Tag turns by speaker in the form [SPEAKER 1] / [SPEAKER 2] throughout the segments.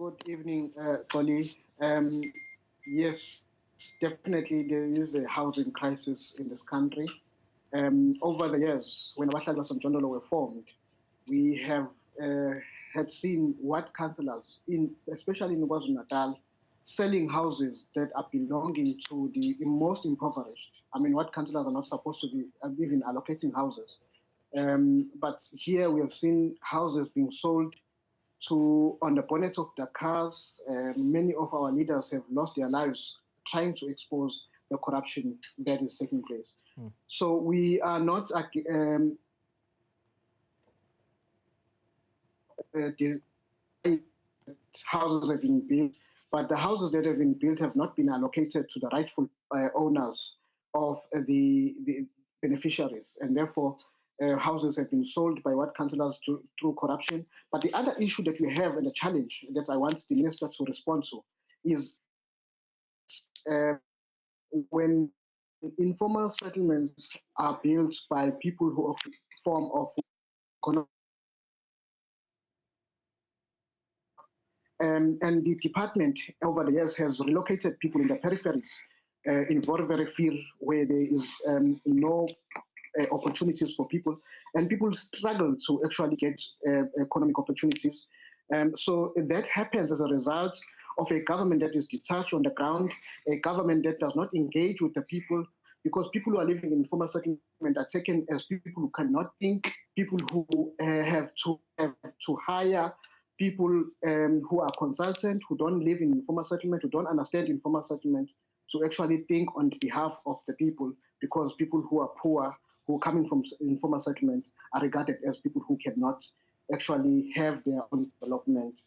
[SPEAKER 1] Good evening, Xoli. Yes, definitely there is a housing crisis in this country. Over the years, when Abahlali Basemjondolo were formed, we have had seen what councillors, especially in KwaZulu-Natal, selling houses that are belonging to the most impoverished. I mean, what councillors are not supposed to be even allocating houses. But here we have seen houses being sold on the bonnet of the cars. Many of our leaders have lost their lives trying to expose the corruption that is taking place. So we are not houses have been built, but the houses that have been built have not been allocated to the rightful owners of the beneficiaries, and therefore houses have been sold by what councillors through corruption. But the other issue that we have and a challenge that I want the minister to respond to is when informal settlements are built by people who are a form of and the department over the years has relocated people in the peripheries in very fear where there is no opportunities for people, and people struggle to actually get economic opportunities. So that happens as a result of a government that is detached on the ground, a government that does not engage with the people, because people who are living in informal settlement are taken as people who cannot think, people who have to hire people who are consultant, who don't live in informal settlement, who don't understand informal settlement, to actually think on behalf of the people, because people who are poor, who are coming from informal settlement, are regarded as people who cannot actually have their own development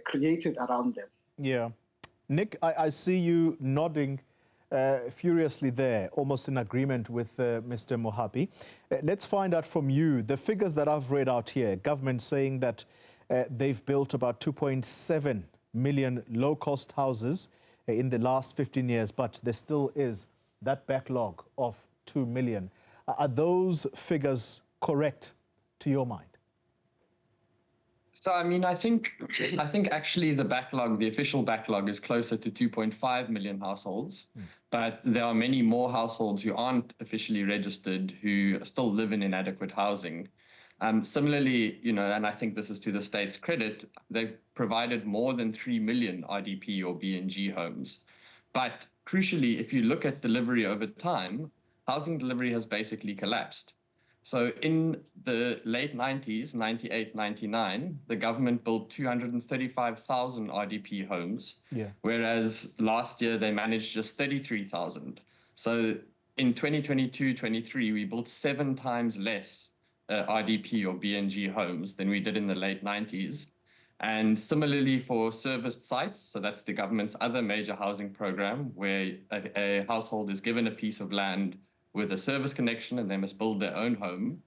[SPEAKER 1] created around them.
[SPEAKER 2] Yeah. Nick, I see you nodding furiously there, almost in agreement with Mr. Mohapi. Let's find out from you the figures that I've read out here. Government saying that they've built about 2.7 million low-cost houses in the last 15 years, but there still is that backlog of 2 million. Are those figures correct to your mind?
[SPEAKER 3] So, I mean, I think actually the backlog, the official backlog, is closer to 2.5 million households, but there are many more households who aren't officially registered who still live in inadequate housing. Similarly, you know, and I think this is to the state's credit, they've provided more than 3 million RDP or BNG homes. But crucially, if you look at delivery over time, housing delivery has basically collapsed. So in the late 90s, 98, 99, the government built 235,000 RDP homes, whereas last year they managed just 33,000. So in 2022-23, we built 7 times less RDP or BNG homes than we did in the late 90s. And similarly for serviced sites, so that's the government's other major housing program, where a household is given a piece of land with a service connection and they must build their own home.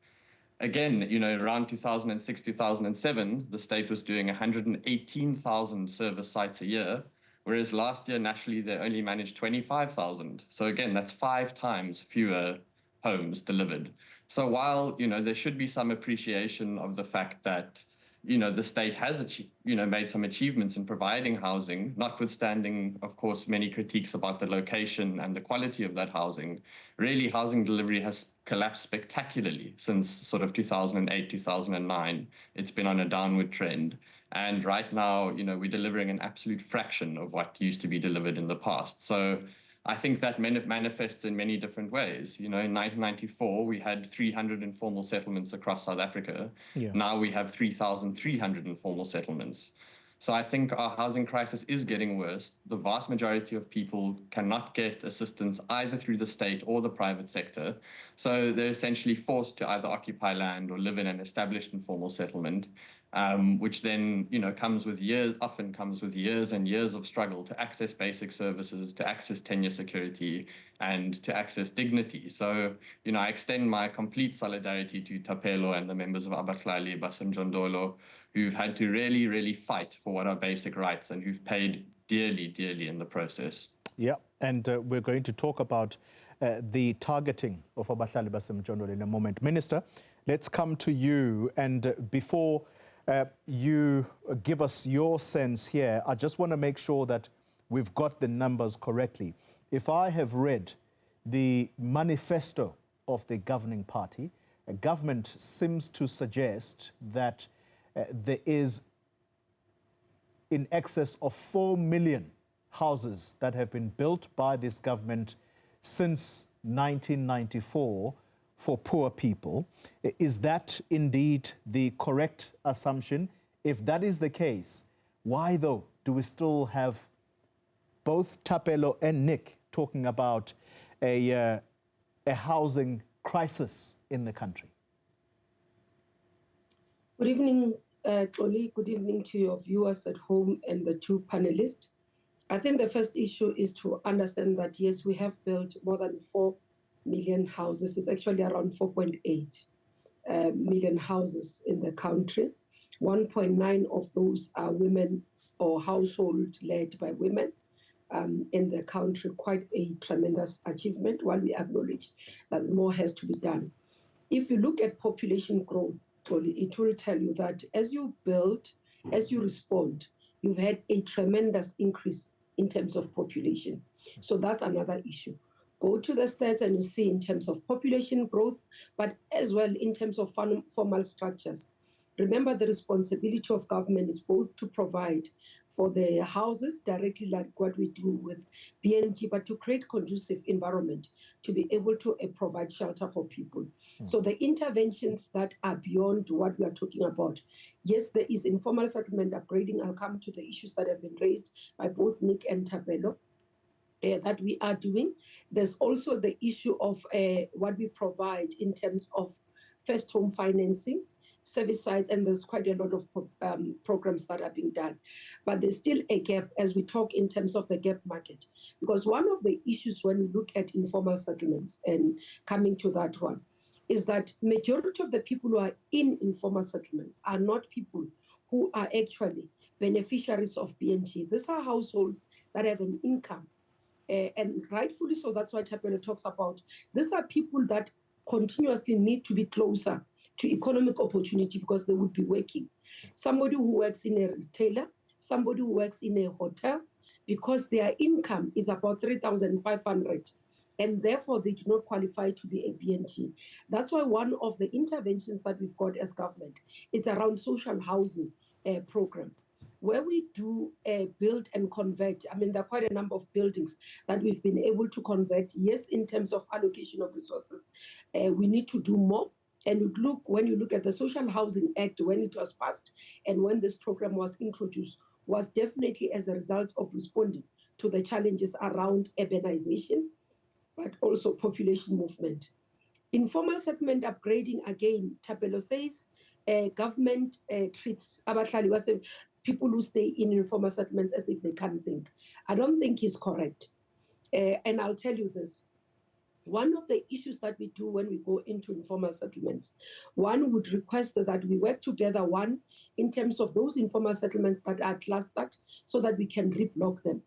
[SPEAKER 3] Again, you know, around 2006, 2007, the state was doing 118,000 service sites a year, whereas last year, nationally, they only managed 25,000. So again, that's 5 times fewer homes delivered. So while, you know, there should be some appreciation of the fact that, you know, the state has, made some achievements in providing housing, notwithstanding, of course, many critiques about the location and the quality of that housing. Really, housing delivery has collapsed spectacularly since sort of 2008, 2009. It's been on a downward trend. And right now, you know, we're delivering an absolute fraction of what used to be delivered in the past. So I think that manifests in many different ways. You know, in 1994, we had 300 informal settlements across South Africa. Now we have 3,300 informal settlements. So I think our housing crisis is getting worse. The vast majority of people cannot get assistance either through the state or the private sector. So they're essentially forced to either occupy land or live in an established informal settlement, which then, you know, often comes with years and years of struggle to access basic services, to access tenure security, and to access dignity. So, you know, I extend my complete solidarity to Thapelo and the members of Abahlali, Basemjondolo, who've had to really, really fight for what are basic rights and who've paid dearly, dearly in the process.
[SPEAKER 2] Yeah, and we're going to talk about the targeting of Abahlali Basemjondolo in a moment. Minister, let's come to you. And before you give us your sense here. I just want to make sure that we've got the numbers correctly. If I have read the manifesto of the governing party, the government seems to suggest that there is in excess of 4 million houses that have been built by this government since 1994 for poor people. Is that indeed the correct assumption? If that is the case, why though do we still have both Thapelo and Nick talking about a housing crisis in the country?
[SPEAKER 4] Good evening, Toli. Good evening to your viewers at home and the two panelists. I think the first issue is to understand that, yes, we have built more than 4 million houses. It's actually around 4.8 million houses in the country. 1.9 of those are women or household led by women in the country. Quite a tremendous achievement, while we acknowledge that more has to be done. If you look at population growth, it will tell you that as you build, as you respond, you've had a tremendous increase in terms of population. So that's another issue. Go to the stats and you see in terms of population growth, but as well in terms of formal structures. Remember, the responsibility of government is both to provide for the houses directly, like what we do with BNG, but to create conducive environment to be able to provide shelter for people. So the interventions that are beyond what we are talking about, yes, there is informal settlement upgrading. I'll come to the issues that have been raised by both Nick and Thapelo that we are doing. There's also the issue of what we provide in terms of first home financing, service sites, and there's quite a lot of programs that are being done. But there's still a gap as we talk in terms of the gap market. Because one of the issues when we look at informal settlements, and coming to that one, is that majority of the people who are in informal settlements are not people who are actually beneficiaries of BNG. These are households that have an income. And rightfully so, that's what Thapelo talks about. These are people that continuously need to be closer to economic opportunity because they would be working. Somebody who works in a retailer, somebody who works in a hotel, because their income is about 3,500, and therefore they do not qualify to be a BNG. That's why one of the interventions that we've got as government is around social housing program, where we do build and convert. I mean, there are quite a number of buildings that we've been able to convert. Yes, in terms of allocation of resources, we need to do more. And when you look at the Social Housing Act, when it was passed and when this program was introduced, was definitely as a result of responding to the challenges around urbanization, but also population movement. Informal settlement upgrading, again, Thapelo says, government treats Abahlali, people who stay in informal settlements as if they can't think. I don't think he's correct. And I'll tell you this. One of the issues that we do when we go into informal settlements, one would request that we work together, one, in terms of those informal settlements that are clustered so that we can reblock them.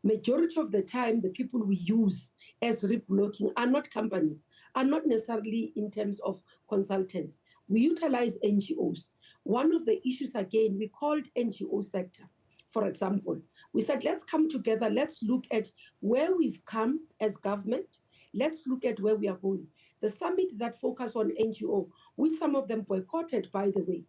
[SPEAKER 4] Majority of the time, the people we use as reblocking are not companies, are not necessarily in terms of consultants. We utilize NGOs. One of the issues, again, we called NGO sector. For example, we said, let's come together, let's look at where we've come as government. Let's look at where we are going. The summit that focused on NGO, which some of them boycotted, by the way,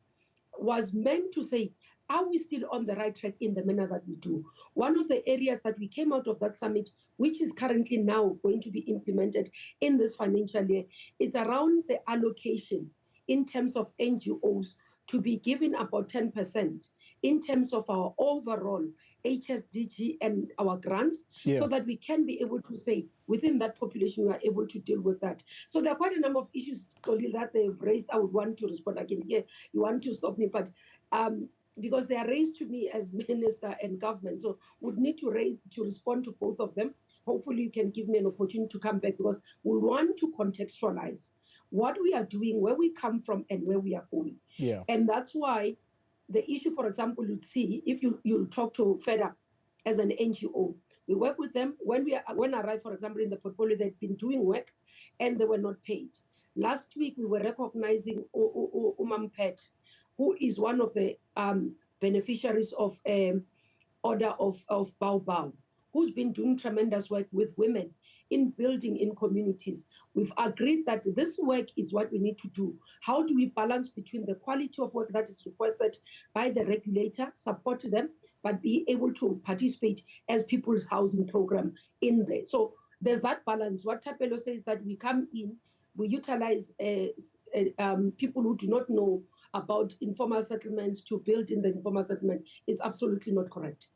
[SPEAKER 4] was meant to say, are we still on the right track in the manner that we do? One of the areas that we came out of that summit, which is currently now going to be implemented in this financial year, is around the allocation in terms of NGOs to be given about 10% in terms of our overall HSDG and our grants, so that we can be able to say within that population we are able to deal with that. So there are quite a number of issues that they've raised. I would want to respond again. Yeah, you want to stop me, but because they are raised to me as minister and government, so would need to respond to both of them. Hopefully you can give me an opportunity to come back, because we want to contextualize what we are doing, where we come from, and where we are going. Yeah. And that's why the issue, for example, you'd see, if you talk to FedUp as an NGO, we work with them. When I arrived, for example, in the portfolio, they'd been doing work and they were not paid. Last week, we were recognizing Umampet, who is one of the beneficiaries of Order of Bao, who's been doing tremendous work with women in building in communities. We've agreed that this work is what we need to do. How do we balance between the quality of work that is requested by the regulator, support them, but be able to participate as people's housing program in there? So there's that balance. What Thapelo says that we come in, we utilize people who do not know about informal settlements to build in the informal settlement is absolutely not correct.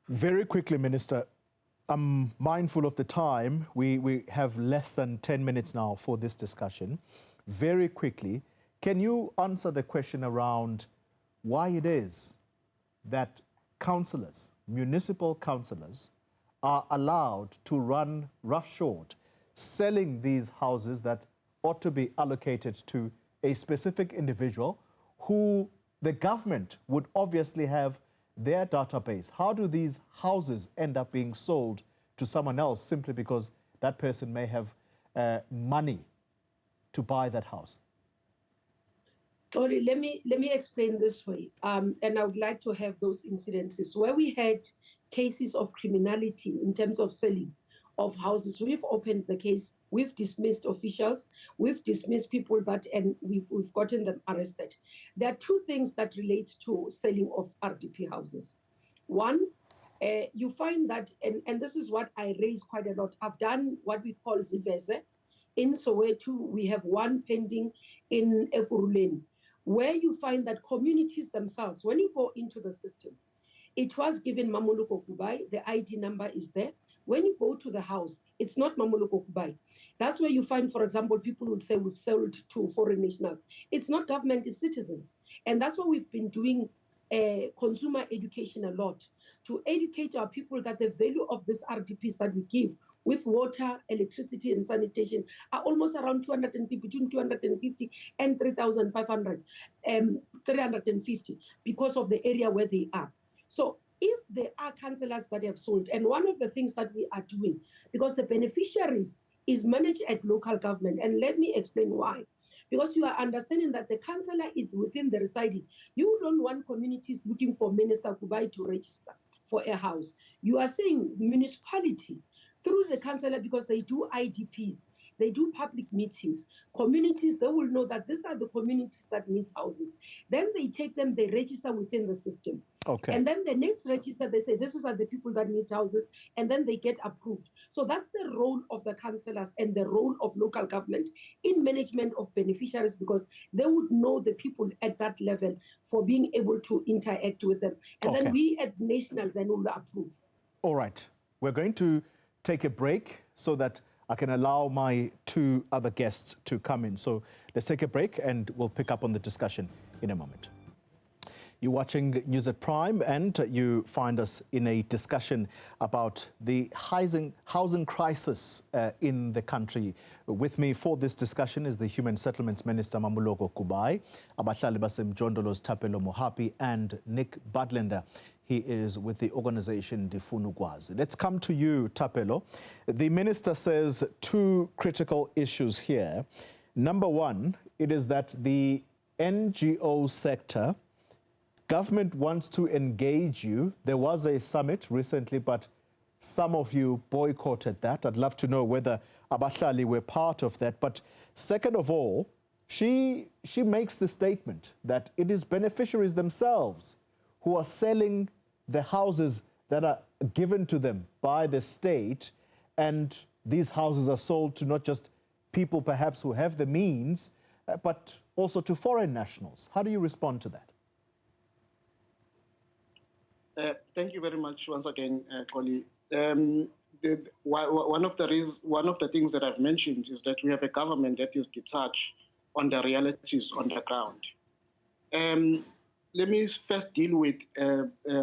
[SPEAKER 2] Very quickly, Minister, I'm mindful of the time. We have less than 10 minutes now for this discussion. Very quickly, can you answer the question around why it is that councillors, municipal councillors, are allowed to run roughshod, selling these houses that ought to be allocated to a specific individual who the government would obviously have their database? How do these houses end up being sold to someone else simply because that person may have money to buy that house?
[SPEAKER 4] Sorry, let me explain this way, and I would like to have those incidences where we had cases of criminality in terms of selling of houses. We've opened the case, we've dismissed officials, we've dismissed people and we've gotten them arrested. There are two things that relate to selling of RDP houses. One, you find that, and this is what I raise quite a lot. I've done what we call Ziveze. In Soweto, we have one pending in Ekurhuleni, where you find that communities themselves, when you go into the system, it was given Mmamoloko Kubayi, the ID number is there. When you go to the house, it's not Mmamoloko Kubayi. That's where you find, for example, people would say we've sold to foreign nationals. It's not government, it's citizens. And that's why we've been doing consumer education a lot, to educate our people that the value of these RDPs that we give with water, electricity, and sanitation are almost around 250, between 250 and 3,500, 350, because of the area where they are. So if there are councillors that have sold, and one of the things that we are doing, because the beneficiaries is managed at local government, and let me explain why. Because you are understanding that the councillor is within the residing. You don't want communities looking for Minister Kubayi to register for a house. You are saying municipality, through the councillor, because they do IDPs, they do public meetings, communities, they will know that these are the communities that need houses. Then they take them, they register within the system.
[SPEAKER 2] Okay.
[SPEAKER 4] And then the next register, they say, this are the people that need houses, and then they get approved. So that's the role of the councillors and the role of local government in management of beneficiaries, because they would know the people at that level for being able to interact with them. And then we at national then will approve.
[SPEAKER 2] All right. We're going to take a break so that I can allow my two other guests to come in. So let's take a break and we'll pick up on the discussion in a moment. You're watching News at Prime, and you find us in a discussion about the housing crisis in the country. With me for this discussion is the Human Settlements Minister Mmamoloko Kubayi, Abahlali Basemjondolo's Thapelo Mohapi, and Nick Budlender. He is with the organization Ndifuna Ukwazi. Let's come to you, Thapelo. The minister says two critical issues here. Number one, it is that the NGO sector, government wants to engage you. There was a summit recently, but some of you boycotted that. I'd love to know whether Abahlali were part of that. But second of all, she makes the statement that it is beneficiaries themselves who are selling the houses that are given to them by the state, and these houses are sold to not just people perhaps who have the means, but also to foreign nationals. How do you respond to that?
[SPEAKER 1] Thank you very much once again, Collie. One of the things that I've mentioned is that we have a government that is detached on the realities on the ground. Let me first deal with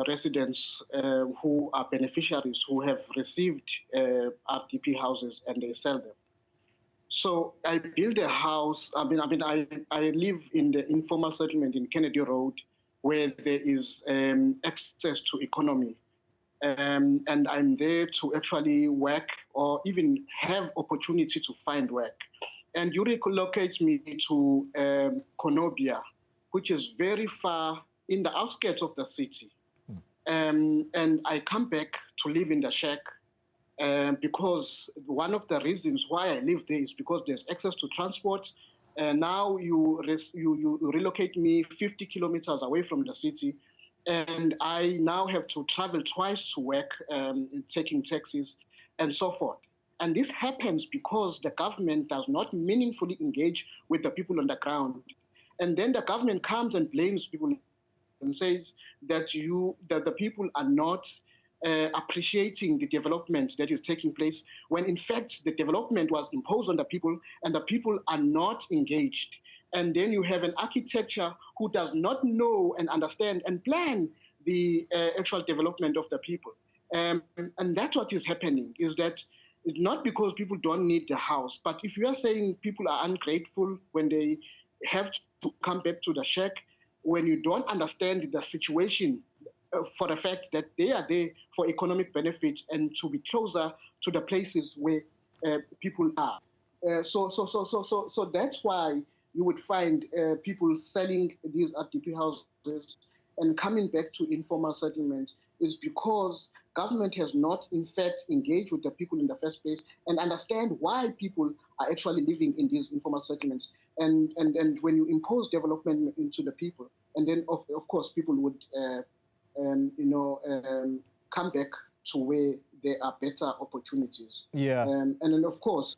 [SPEAKER 1] residents who are beneficiaries who have received RDP houses and they sell them. So I build a house. I live in the informal settlement in Kennedy Road, where there is access to economy. And I'm there to actually work or even have opportunity to find work. And you relocate me to Konobia, which is very far in the outskirts of the city. And I come back to live in the shack because one of the reasons why I live there is because there's access to transport. Now you relocate me 50 kilometers away from the city, and I now have to travel twice to work, taking taxis and so forth. And this happens because the government does not meaningfully engage with the people on the ground. And then the government comes and blames people and says that the people are not appreciating the development that is taking place, when in fact the development was imposed on the people and the people are not engaged. And then you have an architecture who does not know and understand and plan the actual development of the people. And that's what is happening, is that it's not because people don't need the house, but if you are saying people are ungrateful when they have to come back to the shack, when you don't understand the situation for the fact that they are there for economic benefits and to be closer to the places where people are. So that's why you would find people selling these RDP houses and coming back to informal settlement, is because government has not, in fact, engaged with the people in the first place and understand why people are actually living in these informal settlements. And when you impose development into the people, and then of course people would come back to where there are better opportunities.
[SPEAKER 2] Yeah.
[SPEAKER 1] And then of course,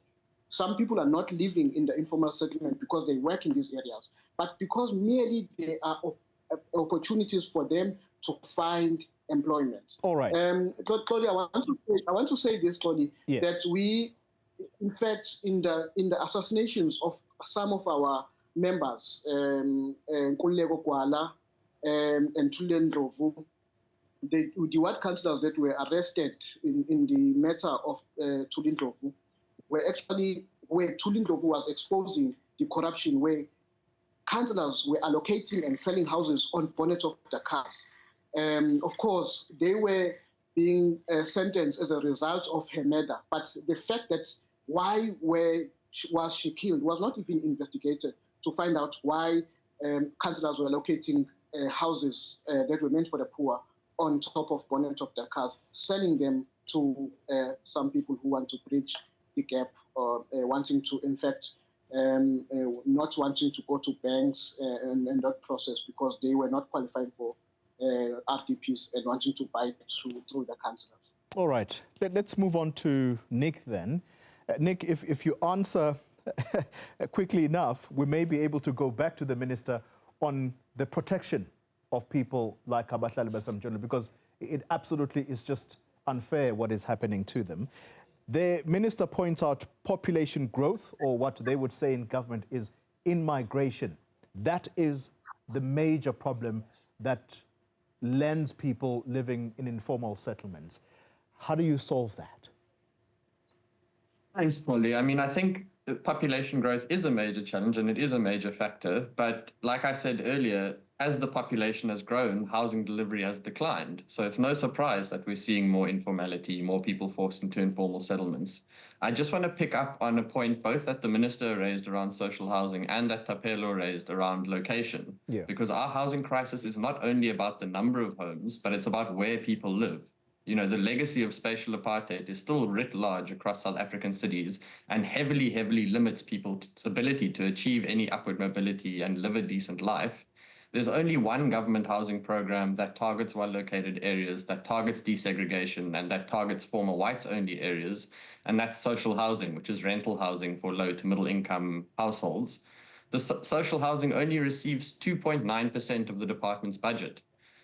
[SPEAKER 1] some people are not living in the informal settlement because they work in these areas, but because merely there are opportunities for them to find employment.
[SPEAKER 2] All right.
[SPEAKER 1] Claudia, I want to say this, Claudia,
[SPEAKER 2] yes.
[SPEAKER 1] that we, in fact, in the assassinations of some of our members, Nkululeko Gwala and Thulen Ndlovu, the ward councillors that were arrested in the matter of Thulen Ndlovu were actually where Thulen Ndlovu was exposing the corruption, where councillors were allocating and selling houses on bonnet of the cars. Of course, they were being sentenced as a result of her murder, but the fact that why was she killed was not even investigated to find out why councillors were allocating houses that were meant for the poor on top of bonnet of their cars, selling them to some people who want to bridge the gap or wanting to, in fact, not wanting to go to banks and that process because they were not qualifying for RDPs and wanting to buy through the councillors.
[SPEAKER 2] All right. Let's move on to Nick then. Nick, if you answer quickly enough, we may be able to go back to the minister on the protection of people like Abahlali Basemjondolo, because it absolutely is just unfair what is happening to them. The minister points out population growth, or what they would say in government is in-migration. That is the major problem that lends people living in informal settlements. How do you solve that?
[SPEAKER 3] Thanks, Molly. I mean, I think population growth is a major challenge and it is a major factor. But like I said earlier, as the population has grown, housing delivery has declined. So it's no surprise that we're seeing more informality, more people forced into informal settlements. I just want to pick up on a point both that the minister raised around social housing and that Thapelo raised around location.
[SPEAKER 2] Yeah.
[SPEAKER 3] Because our housing crisis is not only about the number of homes, but it's about where people live. You know, the legacy of spatial apartheid is still writ large across South African cities and heavily limits people's ability to achieve any upward mobility and live a decent life. There's only one government housing program that targets well-located areas, that targets desegregation, and that targets former whites-only areas, and that's social housing, which is rental housing for low to middle-income households. The social housing only receives 2.9% of the department's budget,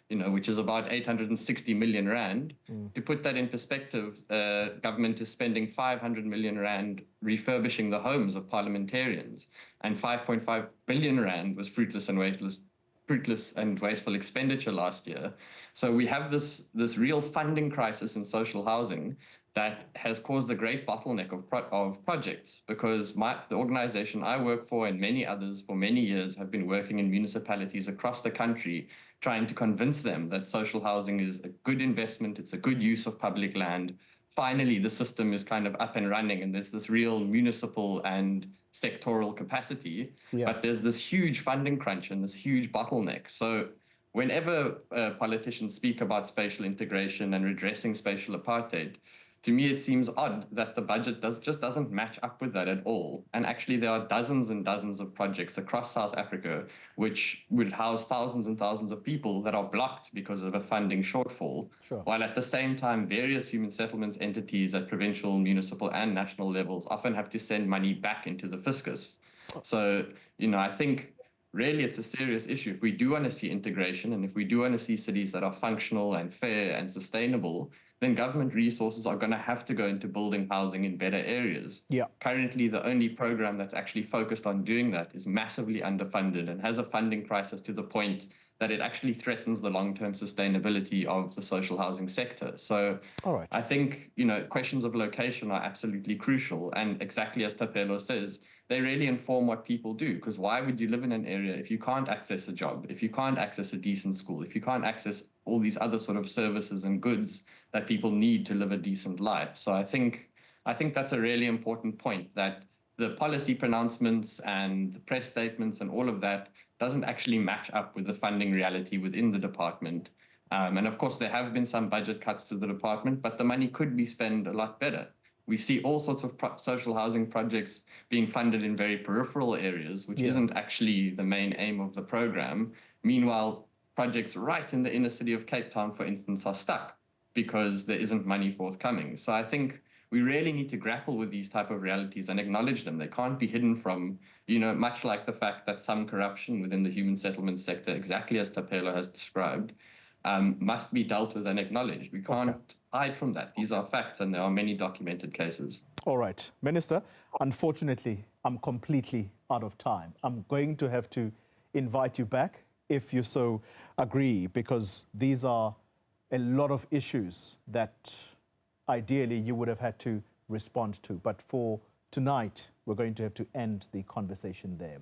[SPEAKER 3] which is about 860 million rand. To put that in perspective, government is spending 500 million rand refurbishing the homes of parliamentarians, and 5.5 billion rand was fruitless and wasteful expenditure last year. So we have this real funding crisis in social housing that has caused a great bottleneck of projects, because the organization I work for and many others for many years have been working in municipalities across the country trying to convince them that social housing is a good investment, it's a good use of public land. Finally, the system is kind of up and running and there's this real municipal and sectoral capacity,
[SPEAKER 2] Yeah.
[SPEAKER 3] but there's this huge funding crunch and this huge bottleneck. So whenever politicians speak about spatial integration and redressing spatial apartheid, to me, it seems odd that the budget just doesn't match up with that at all. And actually, there are dozens and dozens of projects across South Africa which would house thousands and thousands of people that are blocked because of a funding shortfall.
[SPEAKER 2] Sure.
[SPEAKER 3] While at the same time, various human settlements entities at provincial, municipal, and national levels often have to send money back into the fiscus. So, I think really it's a serious issue. If we do want to see integration, and if we do want to see cities that are functional and fair and sustainable, then government resources are going to have to go into building housing in better areas.
[SPEAKER 2] Yeah.
[SPEAKER 3] Currently, the only program that's actually focused on doing that is massively underfunded and has a funding crisis to the point that it actually threatens the long-term sustainability of the social housing sector. So
[SPEAKER 2] All right.
[SPEAKER 3] I think, questions of location are absolutely crucial. And exactly as Thapelo says, they really inform what people do. Because why would you live in an area if you can't access a job, if you can't access a decent school, if you can't access all these other sort of services and goods that people need to live a decent life? So I think that's a really important point, that the policy pronouncements and the press statements and all of that doesn't actually match up with the funding reality within the department. And of course, there have been some budget cuts to the department, but the money could be spent a lot better. We see all sorts of social housing projects being funded in very peripheral areas, which isn't actually the main aim of the program. Meanwhile, projects right in the inner city of Cape Town, for instance, are stuck because there isn't money forthcoming. So I think we really need to grapple with these type of realities and acknowledge them. They can't be hidden from, much like the fact that some corruption within the human settlement sector, exactly as Thapelo has described, must be dealt with and acknowledged. We can't hide from that. These are facts, and there are many documented cases.
[SPEAKER 2] All right. Minister, unfortunately, I'm completely out of time. I'm going to have to invite you back if you so agree, because these are a lot of issues that ideally you would have had to respond to. But for tonight, we're going to have to end the conversation there.